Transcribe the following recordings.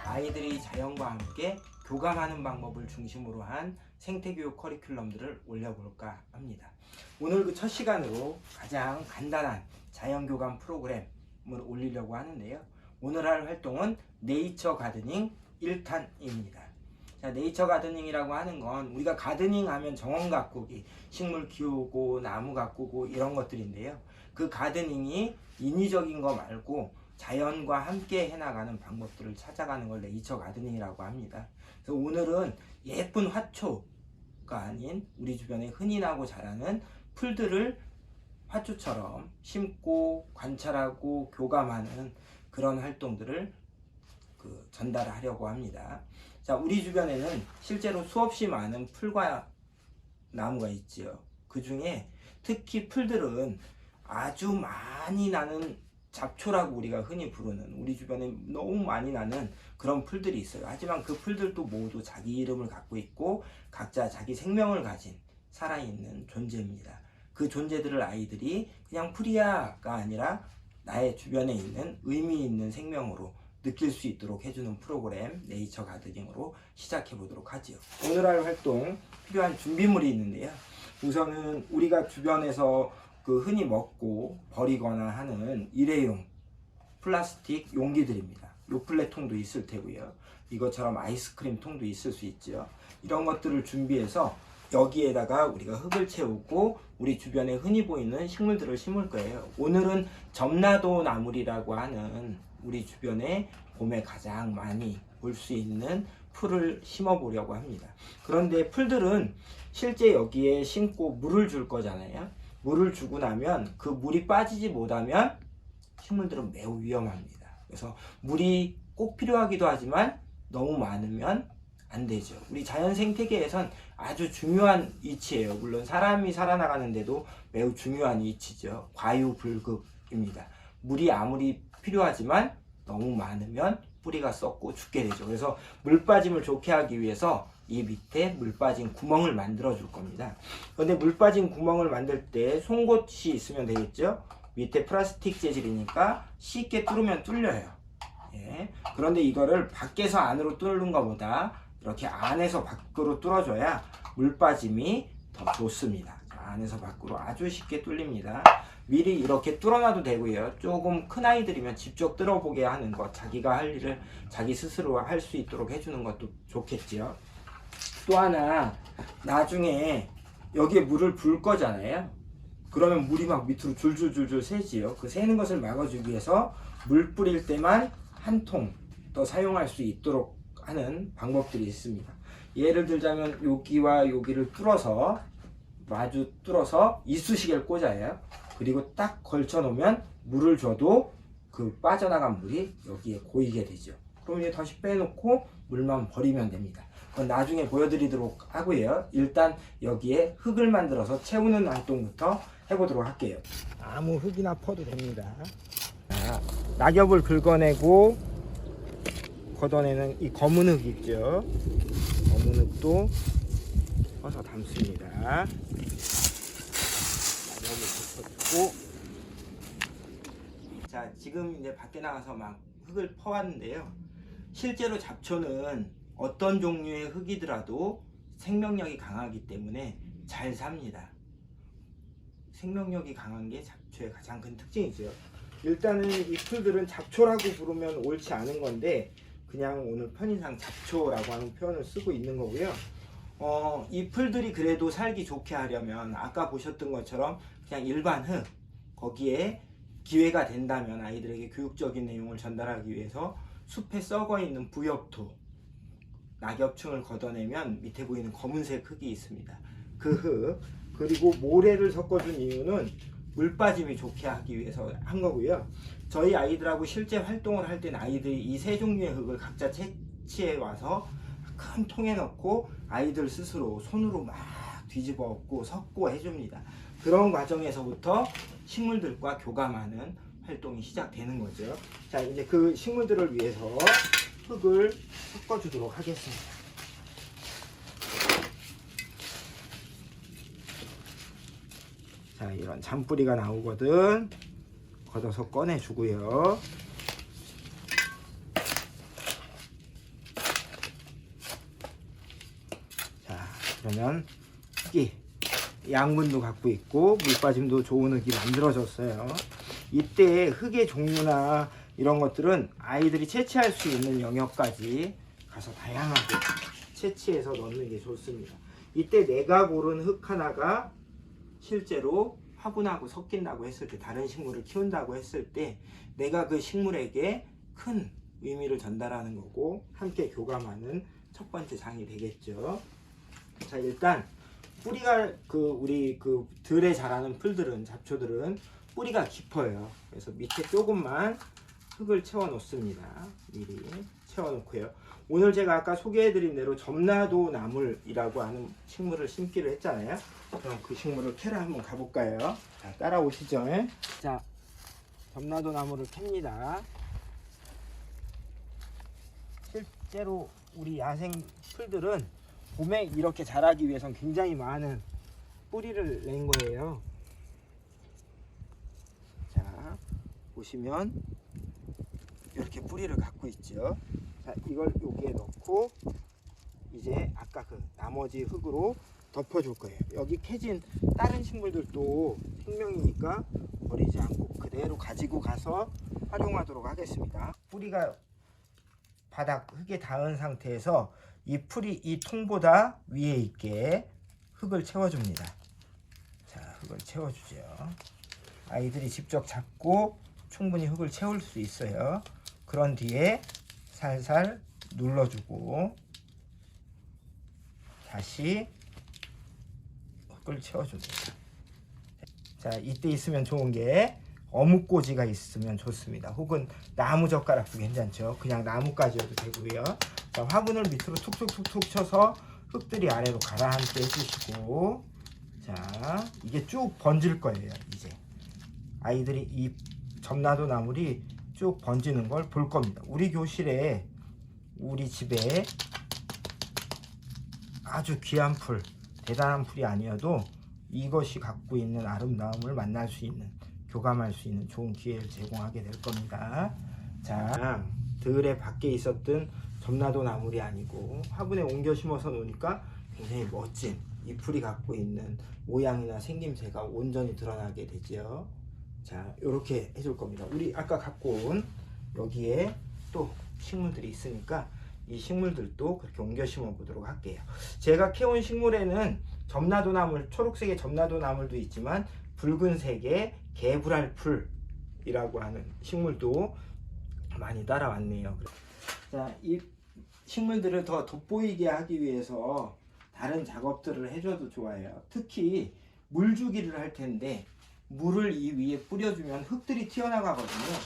아이들이 자연과 함께 교감하는 방법을 중심으로 한 생태교육 커리큘럼들을 올려볼까 합니다. 오늘 그 첫 시간으로 가장 간단한 자연교감 프로그램을 올리려고 하는데요. 오늘 할 활동은 네이처 가드닝 1탄입니다. 자, 네이처 가드닝이라고 하는 건 우리가 가드닝 하면 정원 가꾸기, 식물 키우고 나무 가꾸고 이런 것들인데요. 그 가드닝이 인위적인 거 말고 자연과 함께 해나가는 방법들을 찾아가는 걸 네이처 가드닝이라고 합니다. 그래서 오늘은 예쁜 화초가 아닌 우리 주변에 흔히 나고 자라는 풀들을 화초처럼 심고 관찰하고 교감하는 그런 활동들을 전달하려고 합니다. 자, 우리 주변에는 실제로 수없이 많은 풀과 나무가 있지요. 그 중에 특히 풀들은 아주 많이 나는 잡초라고 우리가 흔히 부르는, 우리 주변에 너무 많이 나는 그런 풀들이 있어요. 하지만 그 풀들도 모두 자기 이름을 갖고 있고 각자 자기 생명을 가진 살아있는 존재입니다. 그 존재들을 아이들이 그냥 풀이야가 아니라 나의 주변에 있는 의미 있는 생명으로 느낄 수 있도록 해주는 프로그램 네이처 가드닝으로 시작해 보도록 하지요. 오늘 할 활동 필요한 준비물이 있는데요. 우선은 우리가 주변에서 흔히 먹고 버리거나 하는 일회용 플라스틱 용기들입니다. 요플레통도 있을 테고요. 이것처럼 아이스크림 통도 있을 수 있죠. 이런 것들을 준비해서 여기에다가 우리가 흙을 채우고 우리 주변에 흔히 보이는 식물들을 심을 거예요. 오늘은 점나도 나물이라고 하는 우리 주변에 봄에 가장 많이 볼 수 있는 풀을 심어 보려고 합니다. 그런데 풀들은 실제 여기에 심고 물을 줄 거잖아요. 물을 주고 나면 그 물이 빠지지 못하면 식물들은 매우 위험합니다. 그래서 물이 꼭 필요하기도 하지만 너무 많으면 안 되죠. 우리 자연 생태계에선 아주 중요한 이치예요. 물론 사람이 살아나가는데도 매우 중요한 이치죠. 과유불급입니다. 물이 아무리 필요하지만 너무 많으면 뿌리가 썩고 죽게 되죠. 그래서 물 빠짐을 좋게 하기 위해서 이 밑에 물 빠진 구멍을 만들어 줄 겁니다. 그런데 물 빠진 구멍을 만들 때 송곳이 있으면 되겠죠. 밑에 플라스틱 재질이니까 쉽게 뚫으면 뚫려요. 예. 그런데 이거를 밖에서 안으로 뚫는 것보다 이렇게 안에서 밖으로 뚫어줘야 물 빠짐이 더 좋습니다. 안에서 밖으로 아주 쉽게 뚫립니다. 미리 이렇게 뚫어놔도 되고요. 조금 큰 아이들이면 직접 뚫어보게 하는 것, 자기가 할 일을 자기 스스로 할 수 있도록 해주는 것도 좋겠지요. 또 하나, 나중에 여기에 물을 부을 거잖아요. 그러면 물이 막 밑으로 줄줄줄줄 새지요. 그 새는 것을 막아주기 위해서 물 뿌릴 때만 한 통 더 사용할 수 있도록 하는 방법들이 있습니다. 예를 들자면 여기와 여기를 뚫어서 마주 뚫어서 이쑤시개를 꽂아요. 그리고 딱 걸쳐 놓으면 물을 줘도 그 빠져나간 물이 여기에 고이게 되죠. 그럼 이제 다시 빼놓고 물만 버리면 됩니다. 그건 나중에 보여드리도록 하고요. 일단 여기에 흙을 만들어서 채우는 활동부터 해보도록 할게요. 아무 흙이나 퍼도 됩니다. 자, 낙엽을 긁어내고 걷어내는 이 검은 흙 있죠. 검은 흙도 퍼서 담습니다. 낙엽을 긁어주고, 자, 지금 이제 밖에 나가서 막 흙을 퍼왔는데요. 실제로 잡초는 어떤 종류의 흙이더라도 생명력이 강하기 때문에 잘 삽니다. 생명력이 강한 게 잡초의 가장 큰 특징이죠. 일단은 이 풀들은 잡초라고 부르면 옳지 않은 건데 그냥 오늘 편의상 잡초라고 하는 표현을 쓰고 있는 거고요. 이 풀들이 그래도 살기 좋게 하려면 아까 보셨던 것처럼 그냥 일반 흙, 거기에 기회가 된다면 아이들에게 교육적인 내용을 전달하기 위해서 숲에 썩어 있는 부엽토, 낙엽층을 걷어내면 밑에 보이는 검은색 흙이 있습니다. 그 흙, 그리고 모래를 섞어준 이유는 물 빠짐이 좋게 하기 위해서 한 거고요. 저희 아이들하고 실제 활동을 할 때는 아이들이 이 세 종류의 흙을 각자 채취해 와서 큰 통에 넣고 아이들 스스로 손으로 막 뒤집어 엎고 섞고 해줍니다. 그런 과정에서부터 식물들과 교감하는 활동이 시작되는 거죠. 자, 이제 그 식물들을 위해서 흙을 섞어주도록 하겠습니다. 자, 이런 잔뿌리가 나오거든 걷어서 꺼내주고요. 자, 그러면 흙이 양분도 갖고 있고 물빠짐도 좋은 흙이 만들어졌어요. 이때 흙의 종류나 이런 것들은 아이들이 채취할 수 있는 영역까지 가서 다양하게 채취해서 넣는 게 좋습니다. 이때 내가 고른 흙 하나가 실제로 화분하고 섞인다고 했을 때, 다른 식물을 키운다고 했을 때 내가 그 식물에게 큰 의미를 전달하는 거고 함께 교감하는 첫 번째 장이 되겠죠. 자, 일단 뿌리가 우리 들에 자라는 풀들은, 잡초들은 뿌리가 깊어요. 그래서 밑에 조금만 흙을 채워 놓습니다. 미리 채워 놓고요. 오늘 제가 아까 소개해드린 대로 점나도 나물이라고 하는 식물을 심기로 했잖아요. 그럼 그 식물을 캐러 한번 가볼까요? 자, 따라오시죠. 자, 점나도 나물을 캡니다. 실제로 우리 야생 풀들은 봄에 이렇게 자라기 위해선 굉장히 많은 뿌리를 낸 거예요. 자, 보시면 이렇게 뿌리를 갖고 있죠. 자, 이걸 여기에 넣고 이제 아까 그 나머지 흙으로 덮어줄 거예요. 여기 캐진 다른 식물들도 생명이니까 버리지 않고 그대로 가지고 가서 활용하도록 하겠습니다. 뿌리가 바닥 흙에 닿은 상태에서 이 풀이 이 통보다 위에 있게 흙을 채워줍니다. 자, 흙을 채워주죠. 아이들이 직접 잡고 충분히 흙을 채울 수 있어요. 그런 뒤에 살살 눌러주고 다시 흙을 채워줍니다. 자, 이때 있으면 좋은 게 어묵꽂이가 있으면 좋습니다. 혹은 나무젓가락도 괜찮죠. 그냥 나뭇가지여도 되고요. 자, 화분을 밑으로 툭툭툭툭 쳐서 흙들이 아래로 가라앉게 해주시고, 자, 이게 쭉 번질 거예요. 이제 아이들이 이 점나도 나물이 쭉 번지는 걸 볼 겁니다. 우리 교실에, 우리 집에 아주 귀한 풀, 대단한 풀이 아니어도 이것이 갖고 있는 아름다움을 만날 수 있는, 교감할 수 있는 좋은 기회를 제공하게 될 겁니다. 자, 들에 밖에 있었던 점나도 나물이 아니고 화분에 옮겨 심어서 놓으니까 굉장히 멋진 이 풀이 갖고 있는 모양이나 생김새가 온전히 드러나게 되죠. 자, 이렇게 해줄 겁니다. 우리 아까 갖고 온 여기에 또 식물들이 있으니까 이 식물들도 그렇게 옮겨 심어 보도록 할게요. 제가 캐온 식물에는 점나도 나물, 초록색의 점나도 나물도 있지만 붉은색의 개불알풀이라고 하는 식물도 많이 따라왔네요. 자, 이 식물들을 더 돋보이게 하기 위해서 다른 작업들을 해줘도 좋아요. 특히 물주기를 할 텐데 물을 이 위에 뿌려주면 흙들이 튀어나가거든요.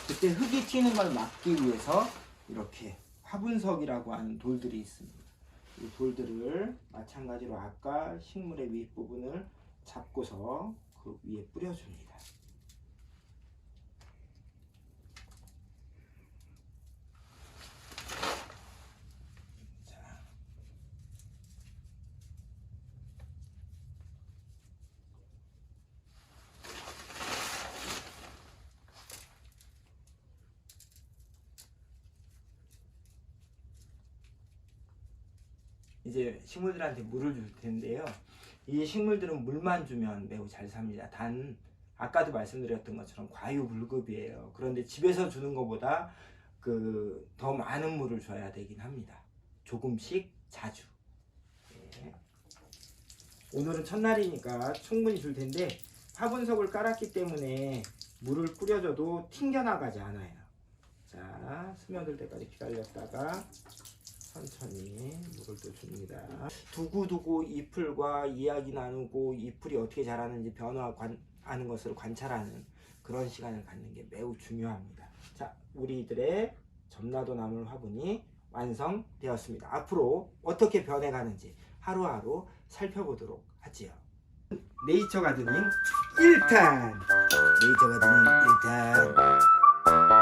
그때 흙이 튀는 걸 막기 위해서 이렇게 화분석이라고 하는 돌들이 있습니다. 이 돌들을 마찬가지로 아까 식물의 윗부분을 잡고서 그 위에 뿌려줍니다. 이제 식물들한테 물을 줄 텐데요. 이 식물들은 물만 주면 매우 잘 삽니다. 단 아까도 말씀드렸던 것처럼 과유불급이에요. 그런데 집에서 주는 것보다 더 많은 물을 줘야 되긴 합니다. 조금씩 자주. 네. 오늘은 첫날이니까 충분히 줄 텐데 화분석을 깔았기 때문에 물을 뿌려줘도 튕겨나가지 않아요. 자, 스며들 때까지 기다렸다가 천천히 것을 또 줍니다. 두고두고 잎풀과 이야기 나누고 잎풀이 어떻게 자라는지 변화하는 것을 관찰하는 그런 시간을 갖는 게 매우 중요합니다. 자, 우리들의 점라도 나물 화분이 완성되었습니다. 앞으로 어떻게 변해가는지 하루하루 살펴보도록 하지요. 네이처 가드닝 1탄! 네이처 가드닝 1탄!